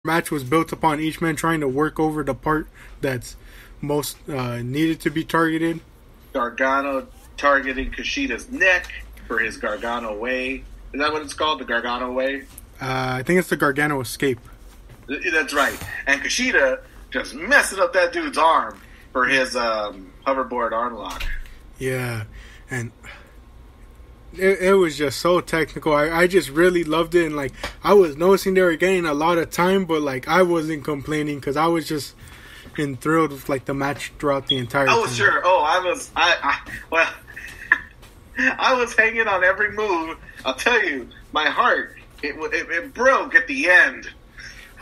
match was built upon each man trying to work over the part that's most needed to be targeted. Gargano targeting Kushida's neck for his Gargano way. Is that what it's called? The Gargano way? I think it's the Gargano escape. That's right. And Kushida just messing up that dude's arm for his hoverboard arm lock. Yeah, and it was just so technical. I just really loved it, and like I was noticing they were getting a lot of time, but like I wasn't complaining because I was just enthralled with like the match throughout the entire time. Oh sure. Oh, I was hanging on every move. I'll tell you, my heart it broke at the end.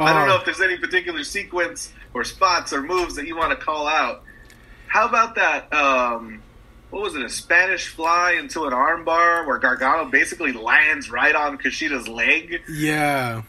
I don't know if there's any particular sequence or spots or moves that you want to call out. How about that? What was it? A Spanish fly into an armbar where Gargano basically lands right on Kushida's leg. Yeah,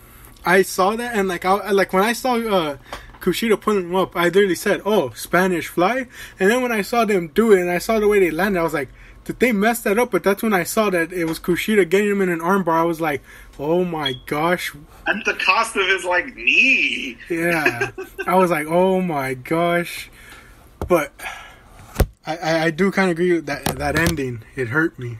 I saw that, and like when I saw Kushida putting him up, I literally said, "Oh, Spanish fly," and then when I saw them do it, and I saw the way they landed, I was like, "Did they mess that up?" But that's when I saw that it was Kushida getting him in an armbar. I was like, "Oh my gosh!" At the cost of his like knee. Yeah, I was like, "Oh my gosh!" But I do kind of agree with that ending. It hurt me.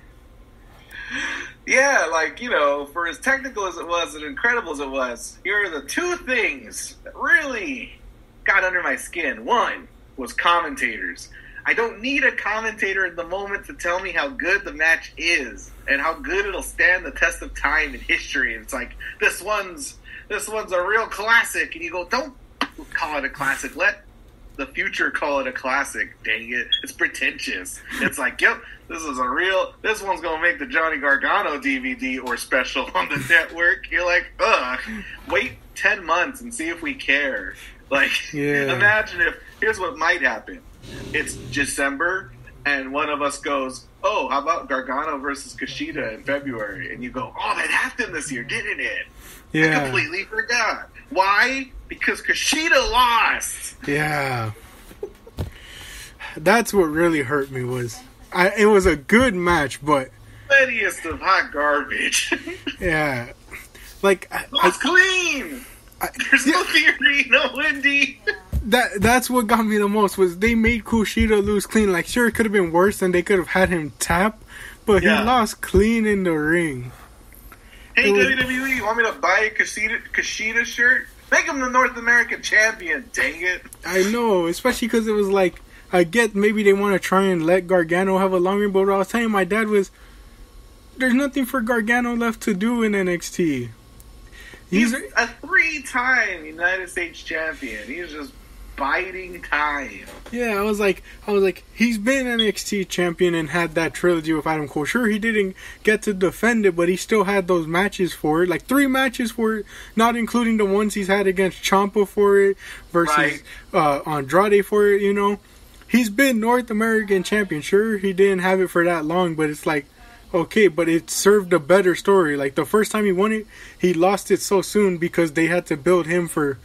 Yeah, like, you know, for as technical as it was and incredible as it was, here are the two things that really got under my skin. One was commentators. I don't need a commentator in the moment to tell me how good the match is and how good it'll stand the test of time and history. And it's like, this one's a real classic. And you go, don't call it a classic. Let the future call it a classic. Dang it. It's pretentious. It's like, yep, this one's going to make the Johnny Gargano DVD or special on the network. You're like, ugh, wait 10 months and see if we care. Like, Imagine if, here's what might happen. It's December, and one of us goes, oh, how about Gargano versus Kushida in February? And you go, oh, that happened this year, didn't it? Yeah. I completely forgot. Why? Because Kushida lost. Yeah. That's what really hurt me was, it was a good match, but... Pettiest of hot garbage. Yeah. Like... It's clean! There's no theory, no Wendy. That's what got me the most, was they made Kushida lose clean. Like, sure, it could have been worse, and they could have had him tap, but he lost clean in the ring. Hey, WWE, you want me to buy a Kushida shirt? Make him the North American champion, dang it. I know, especially because it was like, I get maybe they want to try and let Gargano have a long reign, but what I was telling my dad was, there's nothing for Gargano left to do in NXT. He's a 3-time United States champion. He's just biding time. Yeah, I was like, he's been NXT champion and had that trilogy with Adam Cole. Sure, he didn't get to defend it, but he still had those matches for it. Like 3 matches for it, not including the ones he's had against Ciampa for it, versus Andrade for it, you know. He's been North American champion. Sure, he didn't have it for that long, but it's like, okay, but it served a better story. Like the first time he won it, he lost it so soon because they had to build him for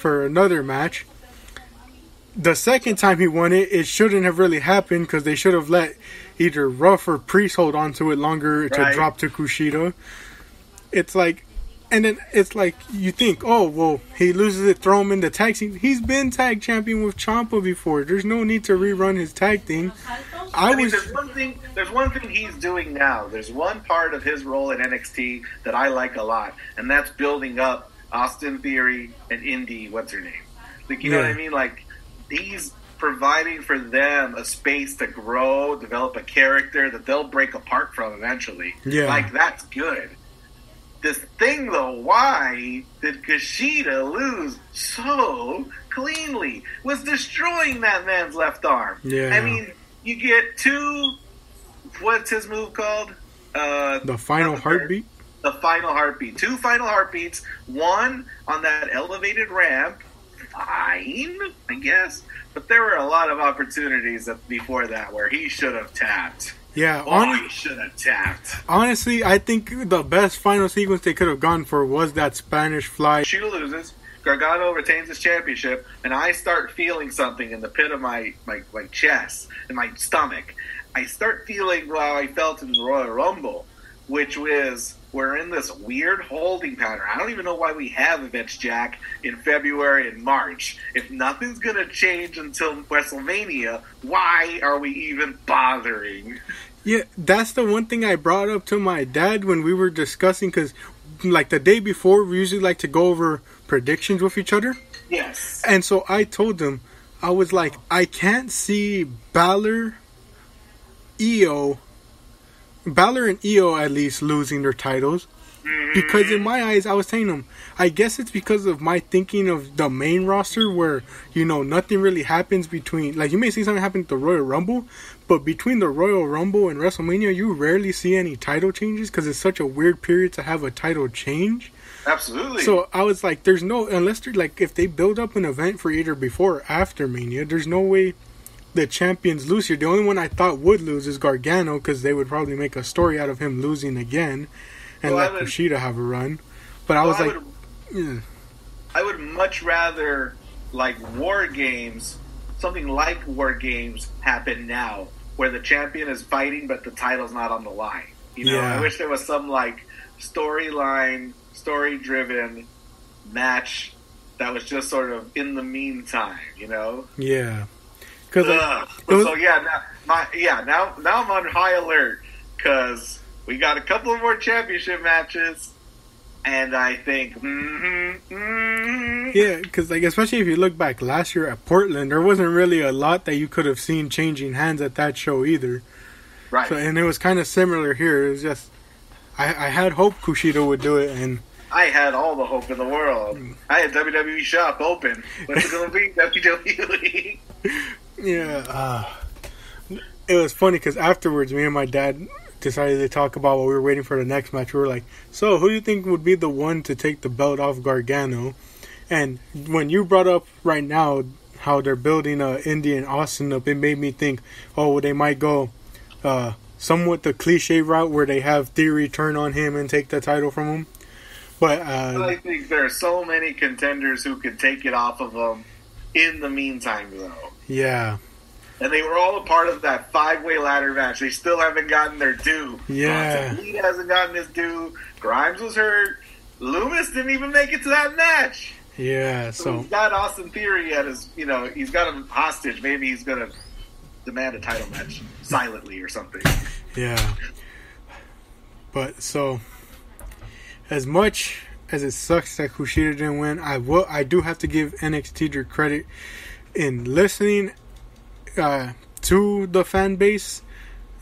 another match. The second time he won it, it shouldn't have really happened because they should have let either Ruff or Priest hold on to it longer to drop to Kushida. It's like, and then it's like you think, oh well, he loses it, throw him in the tag scene. He's been tag champion with Ciampa before. There's no need to rerun his tag thing. There's one thing he's doing now. There's one part of his role in NXT that I like a lot, and that's building up Austin Theory and Indy. What's her name? Like, you know what I mean? Like, he's providing for them a space to grow, develop a character that they'll break apart from eventually. Yeah. Like, that's good. This thing, though, why did Kushida lose so cleanly? Was destroying that man's left arm. Yeah. I mean, you get 2... What's his move called? The final heartbeat? The final heartbeat. 2 final heartbeats. One on that elevated ramp. Fine, I guess. But there were a lot of opportunities before that where he should have tapped. Yeah, he should have tapped. Honestly, I think the best final sequence they could have gone for was that Spanish fly. Kushida loses, Gargano retains his championship, and I start feeling something in the pit of my chest, in my stomach. I start feeling what I felt in the Royal Rumble, which was we're in this weird holding pattern. I don't even know why we have events, Jack, in February and March. If nothing's going to change until WrestleMania, why are we even bothering? Yeah, that's the one thing I brought up to my dad when we were discussing, because like the day before, we usually like to go over predictions with each other. Yes. And so I told him, I was like, I can't see Balor and Io at least losing their titles. Because in my eyes, I was telling him, I guess it's because of my thinking of the main roster where, you know, nothing really happens between, like you may see something happen at the Royal Rumble, but between the Royal Rumble and WrestleMania, you rarely see any title changes because it's such a weird period to have a title change. Absolutely. So I was like, there's no, unless they're like, if they build up an event for either before or after Mania, there's no way the champions lose here. The only one I thought would lose is Gargano, because they would probably make a story out of him losing again and let Kushida have a run. But I was like, I would much rather like War Games, something like War Games happen now, where the champion is fighting but the title's not on the line. You know, I wish there was some like storyline, story-driven match that was just sort of in the meantime. You know? Yeah. Now I'm on high alert because we got a couple of more championship matches, and I think, yeah, because like especially if you look back last year at Portland, there wasn't really a lot that you could have seen changing hands at that show either. Right. So, and it was kind of similar here. It was just I had hope Kushida would do it, and I had all the hope in the world. I had WWE Shop open. What's it going to be? WWE. Yeah, it was funny because afterwards, me and my dad decided to talk about while we were waiting for the next match. We were like, so who do you think would be the one to take the belt off Gargano? And when you brought up right now how they're building Indy and Austin up, it made me think, oh, they might go somewhat the cliche route where they have Theory turn on him and take the title from him. But I think there are so many contenders who could take it off of them in the meantime, though. Yeah. And they were all a part of that 5-way ladder match. They still haven't gotten their due. Yeah. He hasn't gotten his due. Grimes was hurt. Loomis didn't even make it to that match. Yeah, so he's got Austin Theory at his, he's got him hostage. Maybe he's going to demand a title match silently or something. Yeah. But, so, as much as it sucks that Kushida didn't win, I do have to give NXT their credit in listening to the fan base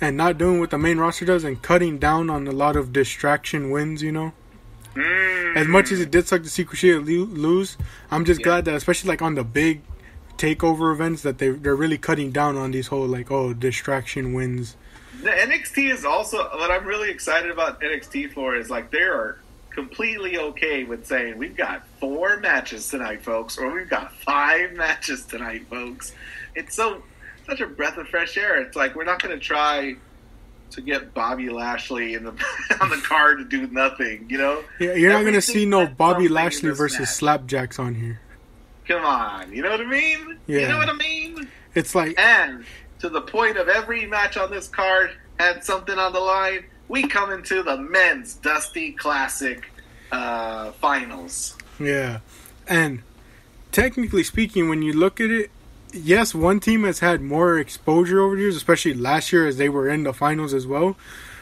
and not doing what the main roster does and cutting down on a lot of distraction wins, you know? As much as it did suck to see Kushida lose, I'm just glad that, especially like on the big takeover events, that they're really cutting down on these whole distraction wins. The NXT is also, what I'm really excited about NXT for is like they are completely okay with saying we've got 4 matches tonight, folks, or we've got 5 matches tonight, folks. It's such a breath of fresh air. It's like we're not going to try to get Bobby Lashley on the card to do nothing, you know? Yeah, you're not going to see no Bobby Lashley versus match. Slapjacks on here. Come on, you know what I mean? Yeah. You know what I mean? It's like... And to the point of every match on this card had something on the line, we come into the men's Dusty Classic finals. Yeah. And technically speaking, when you look at it, yes, one team has had more exposure over the years, especially last year as they were in the finals as well.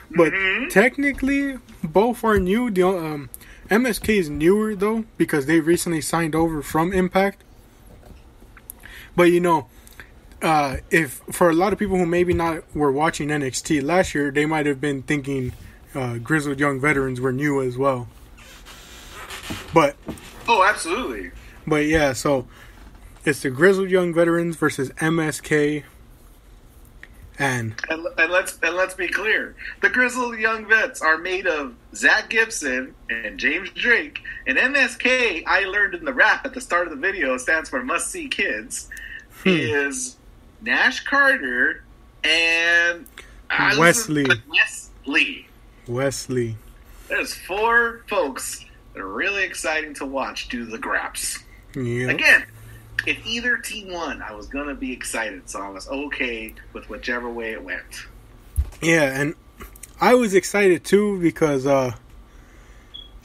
But technically, both are new. The MSK is newer, though, because they recently signed over from Impact. But, if for a lot of people who maybe not were watching NXT last year, they might have been thinking Grizzled Young Veterans were new as well. But... Oh, absolutely. But, yeah, so... It's the Grizzled Young Veterans versus MSK, and let's be clear: the Grizzled Young Vets are made of Zach Gibson and James Drake, and MSK. I learned in the rap at the start of the video stands for Must See Kids. Is Nash Carter and Wesley. Wesley. There's 4 folks that are really exciting to watch do the graps. Yeah. Again. If either team won, I was going to be excited, so I was okay with whichever way it went. Yeah, and I was excited too because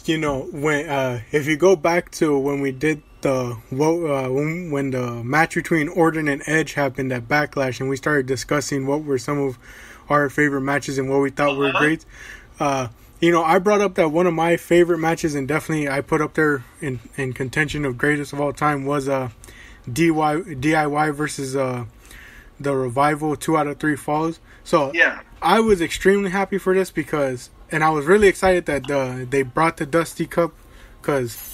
you know, when if you go back to when we did when the match between Orton and Edge happened at Backlash, and we started discussing what were some of our favorite matches and what we thought were great. You know, I brought up that one of my favorite matches, and definitely I put up there in contention of greatest of all time, was DIY versus the Revival 2 out of 3 falls. So yeah, I was extremely happy for this because, and I was really excited that they brought the Dusty Cup, because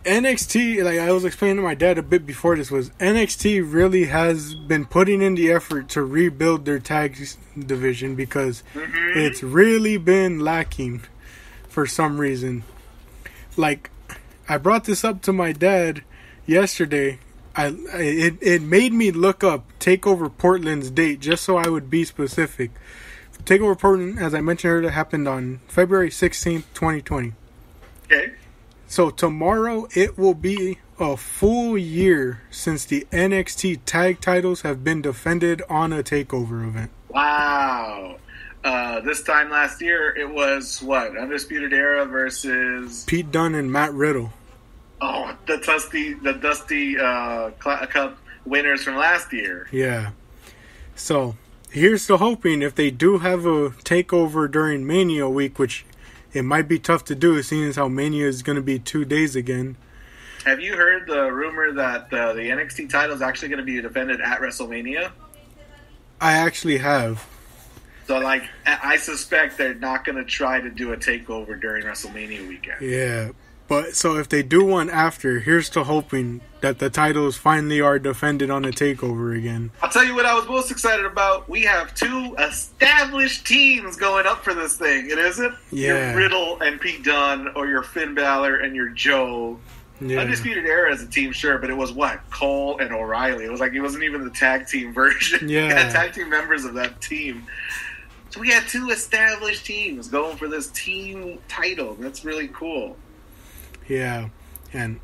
NXT, like I was explaining to my dad a bit before this, was NXT really has been putting in the effort to rebuild their tag division, because it's really been lacking for some reason. Like, I brought this up to my dad yesterday. It made me look up Takeover Portland's date just so I would be specific. Takeover Portland, as I mentioned earlier, happened on February 16th, 2020. Okay. So tomorrow it will be a full year since the NXT tag titles have been defended on a Takeover event. Wow. This time last year it was what? Undisputed Era versus Pete Dunne and Matt Riddle. Oh, the Dusty Cup winners from last year. Yeah. So here's the hoping, if they do have a Takeover during Mania week, which it might be tough to do, seeing as how Mania is going to be 2 days again. Have you heard the rumor that the NXT title is actually going to be defended at WrestleMania? I actually have. So, like, I suspect they're not going to try to do a takeover during WrestleMania weekend. Yeah, but so if they do one after, here's to hoping that the titles finally are defended on a takeover again. I'll tell you what I was most excited about. We have 2 established teams going up for this thing. It isn't your Riddle and Pete Dunne, or your Finn Balor and your Joe. Yeah. Undisputed Era as a team, sure, but it was what? Cole and O'Reilly. It was like, it wasn't even the tag team version. Yeah. We had tag team members of that team. So we had 2 established teams going for this team title. That's really cool. Yeah, and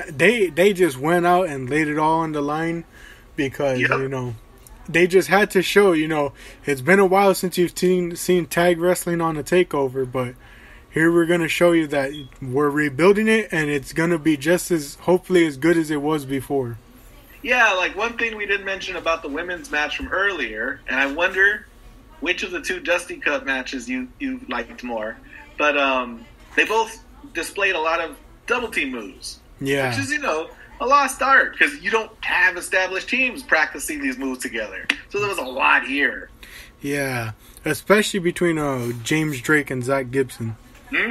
they just went out and laid it all on the line, because you know, they just had to show, you know, it's been a while since you've seen tag wrestling on a takeover, but here we're gonna show you that we're rebuilding it, and it's gonna be just as, hopefully, as good as it was before. Yeah, like one thing we didn't mention about the women's match from earlier, and I wonder which of the 2 Dusty Cup matches you liked more, but they both displayed a lot of double team moves. Yeah. Which is, you know, a lost art, because you don't have established teams practicing these moves together. So there was a lot here. Yeah. Especially between James Drake and Zach Gibson.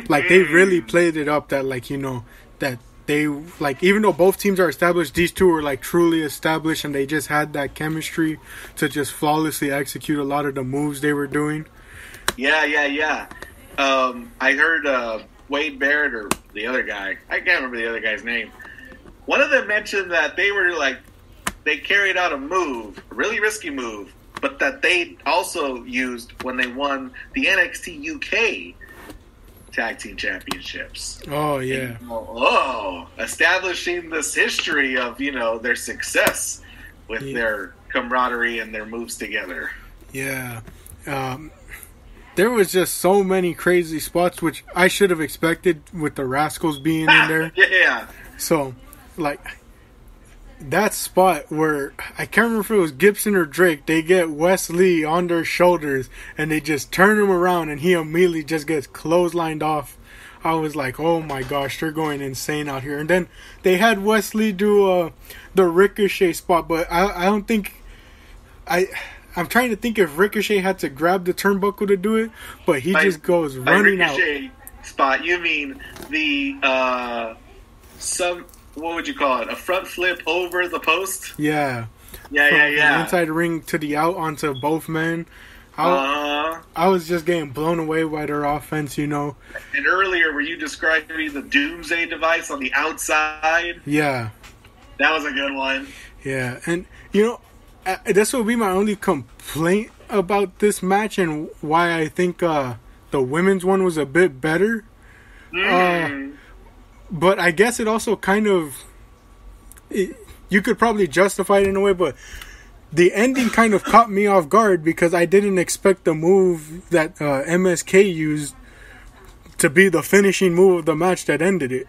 Like, they really played it up that, like, you know, that they, like, even though both teams are established, these 2 were, like, truly established, and they just had that chemistry to just flawlessly execute a lot of the moves they were doing. Yeah. I heard Wade Barrett, or the other guy, I can't remember the other guy's name. One of them mentioned that they were like, they carried out a move, a really risky move, but that they also used when they won the NXT UK Tag Team Championships. Oh, yeah. And, establishing this history of, you know, their success with their camaraderie and their moves together. Yeah. There was just so many crazy spots, which I should have expected with the Rascals being in there. Yeah. So, like, that spot where, I can't remember if it was Gibson or Drake, they get Wes Lee on their shoulders, and they just turn him around, and he immediately just gets clotheslined off. I was like, oh my gosh, they're going insane out here. And then they had Wes Lee do the Ricochet spot, but I don't think... I'm trying to think if Ricochet had to grab the turnbuckle to do it, but he just goes running out. Ricochet spot, you mean the what would you call it? A front flip over the post? Yeah. From the inside the ring to the out onto both men. I was just getting blown away by their offense, you know. And earlier, were you describing the Doomsday device on the outside? Yeah. That was a good one. Yeah, and you know, this will be my only complaint about this match, and why I think the women's one was a bit better. But I guess it also kind of... you could probably justify it in a way, but the ending kind of caught me off guard, because I didn't expect the move that MSK used to be the finishing move of the match that ended it.